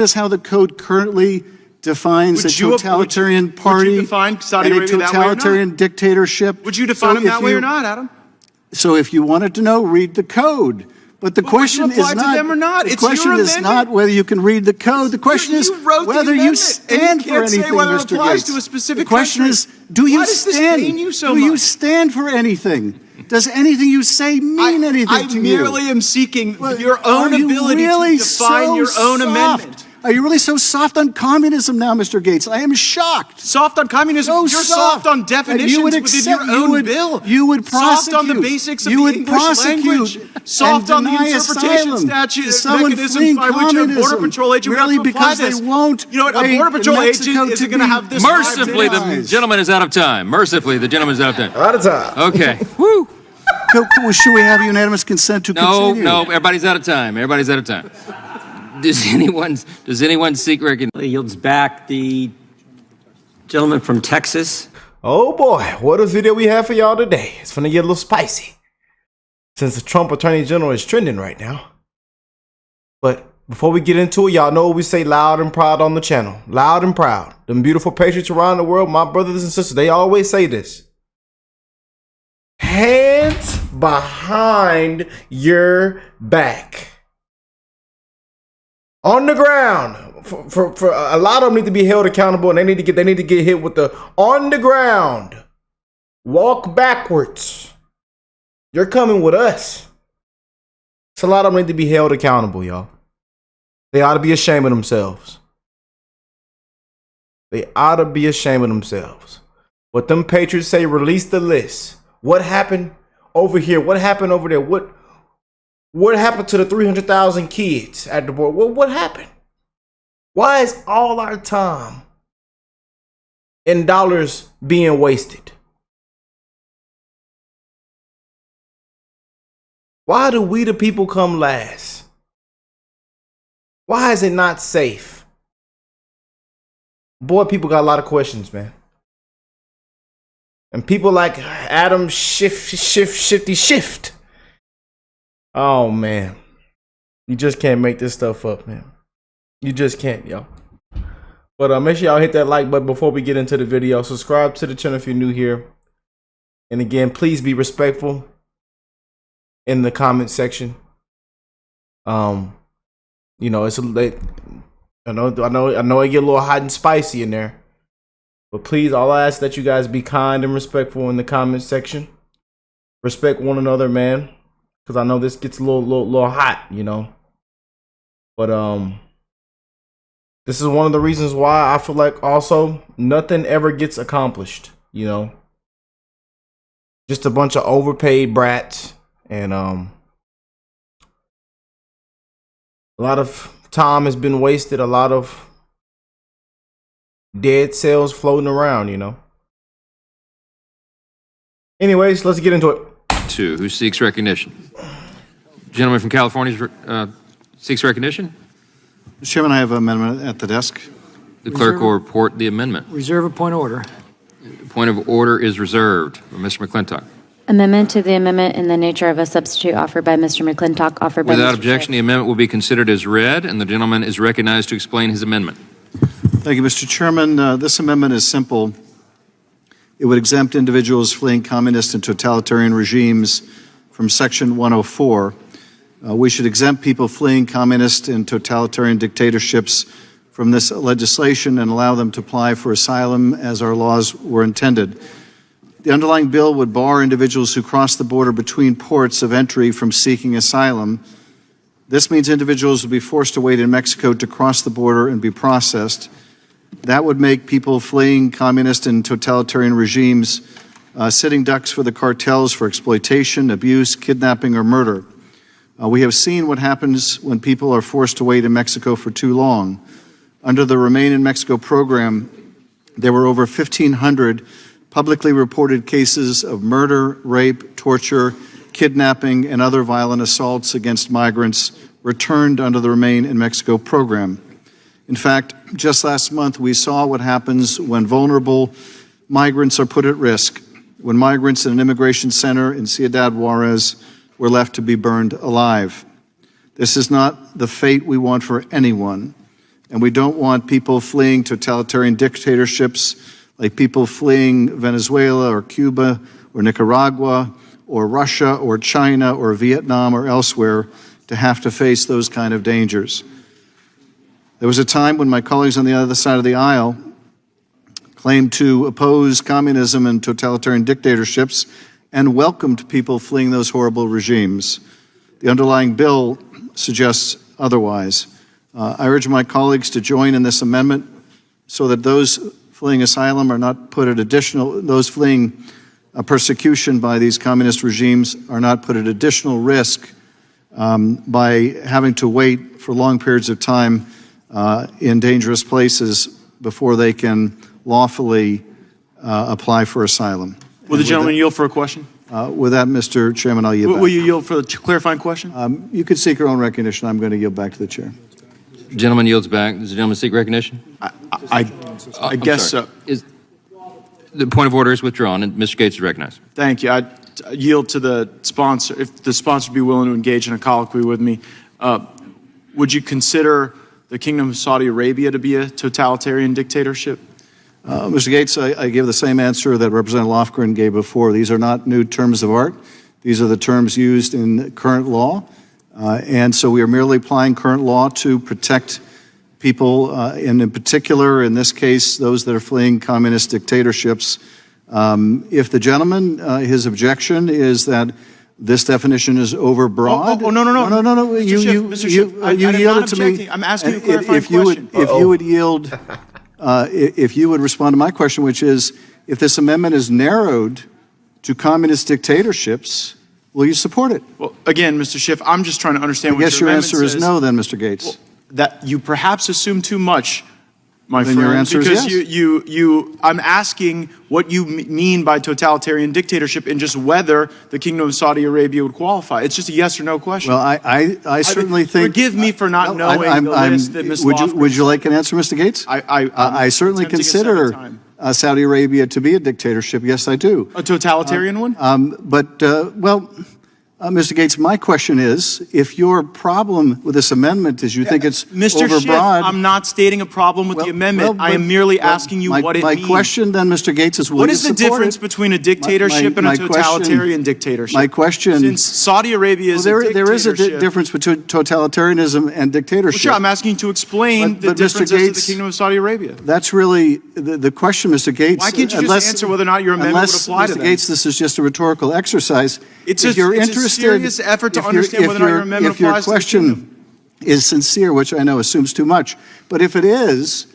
Is how the code currently defines a totalitarian party and a totalitarian dictatorship. Would you define them that way or not, Adam? So if you wanted to know, read the code. But the question is not, the question is not whether you can read the code. The question is whether you stand for anything, Mr. Gaetz. The question is, do you stand? Do you stand for anything? Does anything you say mean anything to you? I merely am seeking your own ability to define your own amendment. Are you really so soft on communism now, Mr. Gaetz? I am shocked. Soft on communism? You're soft on definitions within your own bill. You would prosecute. Soft on the basics of the English language. Soft on the interpretation statutes, mechanisms by which a Border Patrol agent would have to apply this. You know what? A Border Patrol agent isn't going to have this. Mercifully, the gentleman is out of time. Mercifully, the gentleman is out of time. Out of time. Okay. Woo. Should we have unanimous consent to continue? No, everybody's out of time. Everybody's out of time. Does anyone seek recognition? Yields back the gentleman from Texas. Oh boy, what a video we have for y'all today. It's gonna get a little spicy since the Trump Attorney General is trending right now. But before we get into it, y'all know what we say loud and proud on the channel. Loud and proud. Them beautiful patriots around the world, my brothers and sisters, they always say this. Hands behind your back. On the ground. For a lot of them need to be held accountable, and they need to get hit with the on the ground. Walk backwards. You're coming with us. So a lot of them need to be held accountable, y'all. They ought to be ashamed of themselves. They ought to be ashamed of themselves. What them patriots say, release the list. What happened over here? What happened over there? What happened to the 300,000 kids at the border? What happened? Why is all our time and dollars being wasted? Why do we the people come last? Why is it not safe? Boy, people got a lot of questions, man. And people like Adam Shift. Oh man, you just can't make this stuff up, man. You just can't, y'all. But make sure y'all hit that like button before we get into the video. Subscribe to the channel if you're new here. And again, please be respectful in the comment section. You know, it's a late. I know it get a little hot and spicy in there. But please, all I ask that you guys be kind and respectful in the comment section. Respect one another, man. Because I know this gets a little hot, you know. But this is one of the reasons why I feel like also nothing ever gets accomplished, you know. Just a bunch of overpaid brats, and a lot of time has been wasted, a lot of dead cells floating around, you know. Anyways, let's get into it. Who seeks recognition? Gentleman from California seeks recognition. Mr. Chairman, I have an amendment at the desk. The clerk will report the amendment. Reserve a point of order. Point of order is reserved. Mr. McClintock. Amendment to the amendment in the nature of a substitute offered by Mr. McClintock, offered by Without Mr. objection, Schiff. the amendment will be considered as read, and the gentleman is recognized to explain his amendment. Thank you, Mr. Chairman. This amendment is simple. It would exempt individuals fleeing communist and totalitarian regimes from Section 104. We should exempt people fleeing communist and totalitarian dictatorships from this legislation and allow them to apply for asylum as our laws were intended. The underlying bill would bar individuals who cross the border between ports of entry from seeking asylum. This means individuals would be forced to wait in Mexico to cross the border and be processed. That would make people fleeing communist and totalitarian regimes sitting ducks for the cartels for exploitation, abuse, kidnapping, or murder. We have seen what happens when people are forced to wait in Mexico for too long. Under the Remain in Mexico program, there were over 1,500 publicly reported cases of murder, rape, torture, kidnapping, and other violent assaults against migrants returned under the Remain in Mexico program. In fact, just last month, we saw what happens when vulnerable migrants are put at risk, when migrants in an immigration center in Ciudad Juarez were left to be burned alive. This is not the fate we want for anyone. and we don't want people fleeing totalitarian dictatorships like people fleeing Venezuela or Cuba or Nicaragua or Russia or China or Vietnam or elsewhere to have to face those kind of dangers. There was a time when my colleagues on the other side of the aisle claimed to oppose communism and totalitarian dictatorships and welcomed people fleeing those horrible regimes. The underlying bill suggests otherwise. I urge my colleagues to join in this amendment so that those fleeing asylum are not put at those fleeing persecution by these communist regimes are not put at additional risk by having to wait for long periods of time in dangerous places before they can lawfully apply for asylum. Will the gentleman yield for a question? With that, Mr. Chairman, I'll yield back. Will you yield for the clarifying question? You can seek your own recognition. I'm going to yield back to the chair. Gentleman yields back. Does the gentleman seek recognition? I guess so. The point of order is withdrawn, and Mr. Gaetz is recognized. Thank you. I yield to the sponsor. If the sponsor would be willing to engage in a colloquy with me, would you consider the Kingdom of Saudi Arabia to be a totalitarian dictatorship? Mr. Gaetz, I give the same answer that Representative Lofgren gave before. These are not new terms of art. These are the terms used in current law. And so we are merely applying current law to protect people, and in particular, in this case, those that are fleeing communist dictatorships. If the gentleman, his objection is that this definition is overbroad. No. You yielded to me. I'm asking you a clarifying question. If you would yield, if you would respond to my question, which is, if this amendment is narrowed to communist dictatorships, will you support it? Well, again, Mr. Schiff, I'm just trying to understand what your amendment answer is says. no, then, Mr. Gaetz. Well, that you perhaps assume too much, my Then friend, your answer is because yes. I'm asking what you mean by totalitarian dictatorship and just whether the Kingdom of Saudi Arabia would qualify. It's just a yes or no question. Well, I certainly think. Forgive me for not knowing the list that Ms. Lofgren. Would you like an answer, Mr. Gaetz? I certainly consider Saudi Arabia to be a dictatorship. Yes, I do. A totalitarian one? Mr. Gaetz, my question is, if your problem with this amendment is you think it's Mr. overbroad. Schiff, I'm not stating a problem with the amendment. I am merely asking you what it means. My question then, Mr. Gaetz, is will what you is the support difference it? between a dictatorship and a totalitarian dictatorship? My question. Since Saudi Arabia is a dictatorship. There is a difference between totalitarianism and dictatorship. Well, sure, I'm asking you to explain the differences of the Kingdom of Saudi Arabia. That's really the question, Mr. Gaetz. Why can't you just answer whether or not your amendment would apply to them? Mr. Gaetz, this is just a rhetorical exercise. It's a serious effort to understand whether or not your amendment applies to the kingdom. If your question is sincere, which I know assumes too much, but if it is,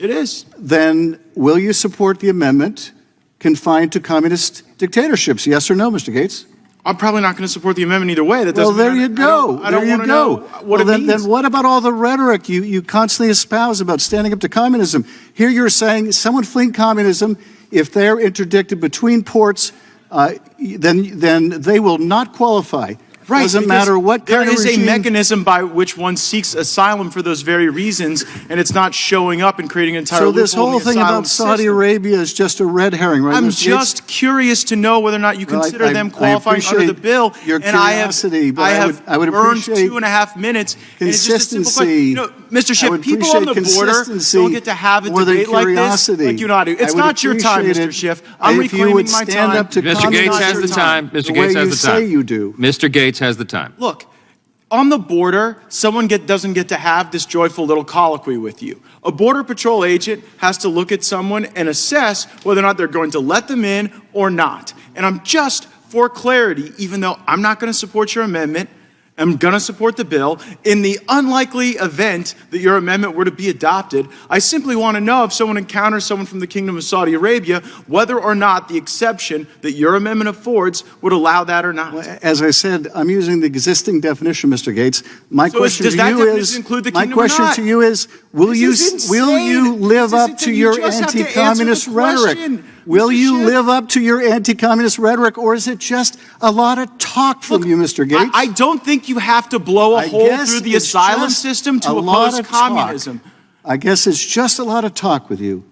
then will you support the amendment confined to communist dictatorships? Yes or no, Mr. Gaetz? I'm probably not going to support the amendment either way. That doesn't there you go. I don't want to know what it means. Then what about all the rhetoric you constantly espouse about standing up to communism? Here you're saying someone fleeing communism, if they're interdicted between ports, then they will not qualify. Right, doesn't matter what kind of regime. There is a mechanism by which one seeks asylum for those very reasons, and it's not showing up and creating an entire loophole in the asylum So this whole thing about Saudi Arabia is just a red herring, right? I'm just curious to know whether or not you consider them qualifying under the bill. Your curiosity, and I would burned 2.5 minutes. Consistency. Mr. Schiff, people on the border don't get to have a debate like this, like you and I do. It's not your time, Mr. Schiff. I'm reclaiming my time. Mr. Gaetz has the time. Mr. Gaetz has the time. You do. Mr. Gaetz has the time. Look, on the border, someone doesn't get to have this joyful little colloquy with you. A Border Patrol agent has to look at someone and assess whether or not they're going to let them in or not. And I'm just, for clarity, even though I'm not going to support your amendment, I'm going to support the bill. In the unlikely event that your amendment were to be adopted, I simply want to know if someone encounters someone from the Kingdom of Saudi Arabia, whether or not the exception that your amendment affords would allow that or not. Well, as I said, I'm using the existing definition, Mr. Gaetz. My question to you is, will you live up to your anti-communist rhetoric? Will you live up to your anti-communist rhetoric, or is it just a lot of talk from you, Mr. Gaetz? I don't think you have to blow a hole through the asylum system to oppose communism. I guess it's just a lot of talk with you.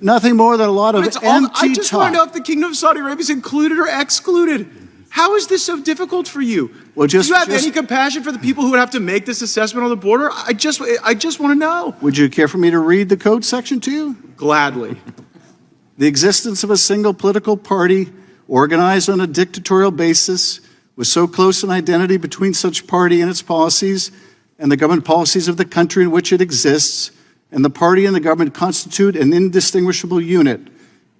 Nothing more than a lot of empty talk. I just want to know if the Kingdom of Saudi Arabia is included or excluded. How is this so difficult for you? Well, Do you have any compassion for the people who would have to make this assessment on the border? I just want to know. Would you care for me to read the code section to you? Gladly. The existence of a single political party organized on a dictatorial basis with so close an identity between such party and its policies and the government policies of the country in which it exists, and the party and the government constitute an indistinguishable unit,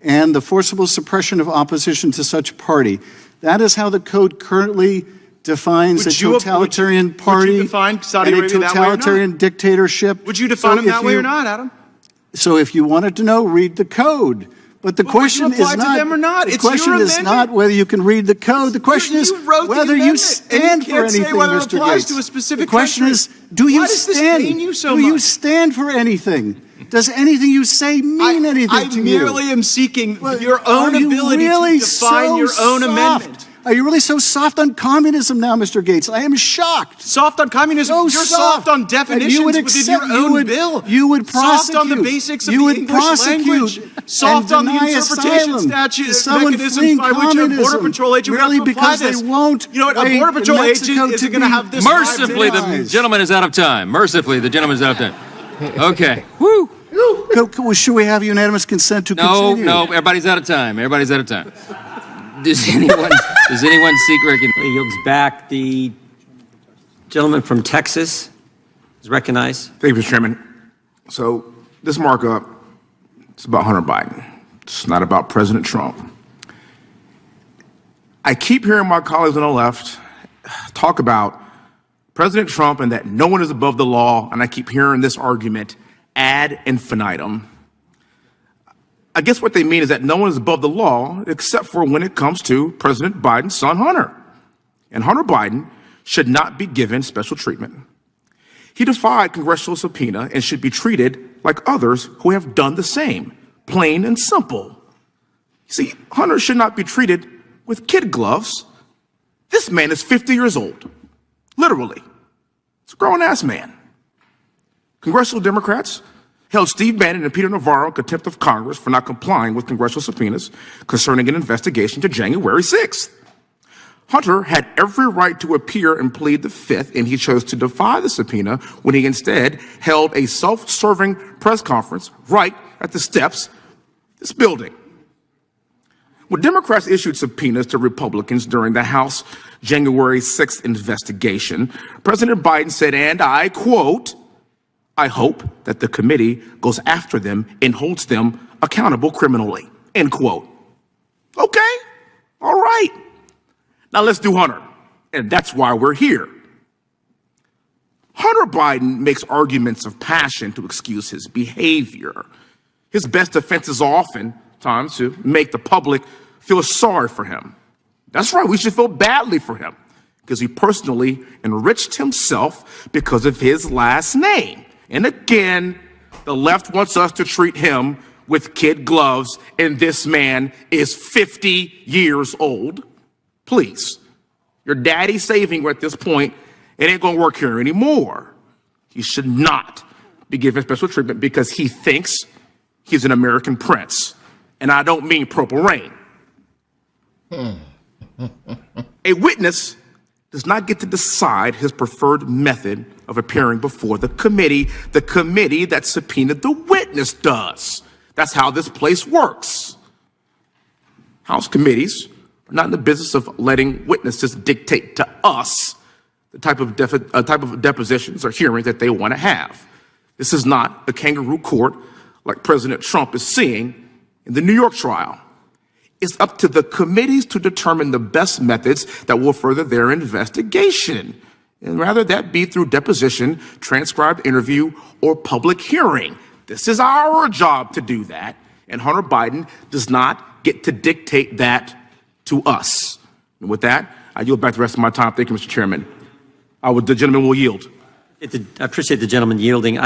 and the forcible suppression of opposition to such party. That is how the code currently defines a totalitarian party would you define Saudi and a Arabia that way or not? totalitarian dictatorship. Would you define them that way or not, Adam? So if you wanted to know, read the code. But the question is apply to not, them or not? the It's question your is amendment. not whether you can read the code. The question is You wrote the whether you amendment, stand and you for can't say anything, whether it Mr. applies Gaetz. to a specific The question country. is, do you Why does this stand? pain you so do you much? stand for anything? Does anything you say mean anything to you? I merely am seeking your Are own you ability really to define so your own soft? amendment. Are you really so soft on communism now, Mr. Gaetz? I am shocked. Soft on communism. So You're soft on And definitions you would within your accept- own bill. You would prosecute. Soft on the basics of you the would English prosecute language. Soft and on the deny interpretation asylum statute to someone mechanisms fleeing by which a Border communism Patrol agent would merely have to apply because this. they won't. You know what? A wait Border for Patrol Mexico agent to isn't going to be have this. Mercifully, the minimized. gentleman is out of time. Mercifully, the gentleman is out of time. Okay. Woo. Should we have unanimous consent to No, continue? no, everybody's out of time. Everybody's out of time. Does anyone seek recognition? Yields back. The gentleman from Texas is recognized. Thank you, Mr. Chairman. So this markup, it's about Hunter Biden. It's not about President Trump. I keep hearing my colleagues on the left talk about President Trump and that no one is above the law, and I keep hearing this argument ad infinitum. I guess what they mean is that no one is above the law except for when it comes to President Biden's son, Hunter. And Hunter Biden should not be given special treatment. He defied congressional subpoena and should be treated like others who have done the same, plain and simple. See, Hunter should not be treated with kid gloves. This man is 50 years old, literally. It's a grown-ass man. Congressional Democrats held Steve Bannon and Peter Navarro in contempt of Congress for not complying with congressional subpoenas concerning an investigation to January 6th. Hunter had every right to appear and plead the Fifth, and he chose to defy the subpoena when he instead held a self-serving press conference right at the steps of this building. When Democrats issued subpoenas to Republicans during the House January 6th investigation, President Biden said, and I quote, "I hope that the committee goes after them and holds them accountable criminally," end quote. Okay, all right. Now let's do Hunter, and that's why we're here. Hunter Biden makes arguments of passion to excuse his behavior. His best defense is oftentimes to make the public feel sorry for him. That's right, we should feel badly for him because he personally enriched himself because of his last name. And again, the left wants us to treat him with kid gloves, and this man is 50 years old. Please, your daddy's saving you at this point. It ain't gonna work here anymore. He should not be given special treatment because he thinks he's an American prince. And I don't mean Purple Rain. A witness does not get to decide his preferred method of appearing before the committee. The committee that subpoenaed the witness does. That's how this place works. House committees are not in the business of letting witnesses dictate to us the type of depositions or hearings that they want to have. This is not a kangaroo court like President Trump is seeing in the New York trial. It's up to the committees to determine the best methods that will further their investigation. And rather that be through deposition, transcribed interview, or public hearing. This is our job to do that. And Hunter Biden does not get to dictate that to us. And with that, I yield back the rest of my time. Thank you, Mr. Chairman. The gentleman will yield. I appreciate the gentleman yielding.